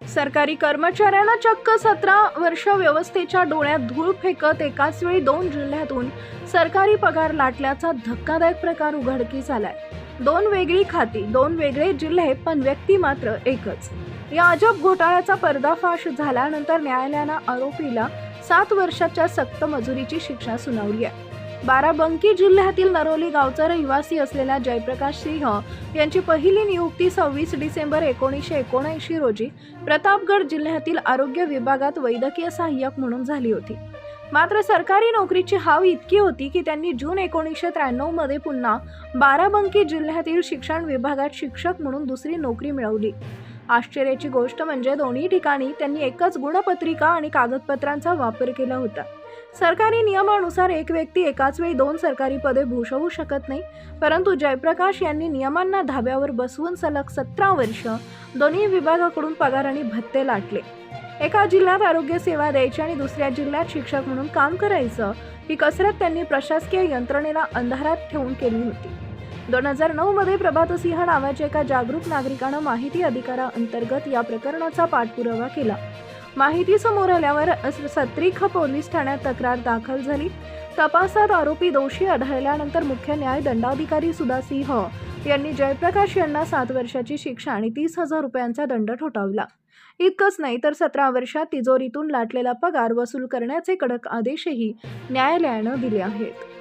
सरकारी कर्मचाऱ्यांना चक्क 17 वर्ष व्यवस्थेच्या डोळ्यात धूळ फेकत एकाच वेळी 2 जिल्ह्यातून सरकारी पगार लाटल्याचा धक्कादायक प्रकार उघडकीस आलाय. 2 वेगळी खाती, 2 वेगळे जिल्हे, पण व्यक्ती मात्र एकच. या अजब घोटाळ्याचा पर्दाफाश झाल्यानंतर न्यायालयानं आरोपीला 7 वर्षाच्या सक्त मजुरीची शिक्षा सुनावली आहे. बाराबंकी जिल्ह्यातील नरोली गावचा रहिवासी असलेल्या जयप्रकाश सिंह यांची पहिली नियुक्ती 26 डिसेंबर 1979 रोजी प्रतापगड जिल्ह्यातील आरोग्य विभागात वैद्यकीय सहाय्यक म्हणून झाली होती. मात्र सरकारी नोकरीची हाव इतकी होती की त्यांनी जून 1993 मध्ये पुन्हा बाराबंकी जिल्ह्यातील शिक्षण विभागात शिक्षक म्हणून दुसरी नोकरी मिळवली. आश्चर्याची गोष्ट म्हणजे दोन्ही ठिकाणी त्यांनी एकच गुणपत्रिका आणि कागदपत्रांचा वापर केला होता. सरकारी नियमानुसार एक व्यक्ती एकाच वेळी 2 सरकारी पदे भूषवू शकत नाही, परंतु जयप्रकाश यांनी नियमांना धाब्यावर बसवून सलग 17 वर्ष दोन्ही विभागाकडून पगार आणि भत्ते लाटले. एका जिल्ह्यात आरोग्य सेवा द्यायची आणि दुसऱ्या जिल्ह्यात शिक्षक म्हणून काम करायचं, ही कसरत त्यांनी प्रशासकीय यंत्रणेला अंधारात ठेवून केली होती. 2009 मध्ये प्रभातसिंह नावाच्या एका जागरूक नागरिकानं माहिती अधिकाराअंतर्गत या प्रकरणाचा पाठपुरावा केला. माहिती समोर आल्यावर सत्रिख पोलीस ठाण्यात तक्रार दाखल झाली. तपासात आरोपी दोषी आढळल्यानंतर मुख्य न्याय दंडाधिकारी सुधा सिंह यांनी जयप्रकाश यांना 7 वर्षाची शिक्षा आणि 30,000 रुपयांचा दंड ठोठावला. इतकंच नाही तर 17 वर्षात तिजोरीतून लाटलेला पगार वसूल करण्याचे कडक आदेशही न्यायालयानं दिले आहेत.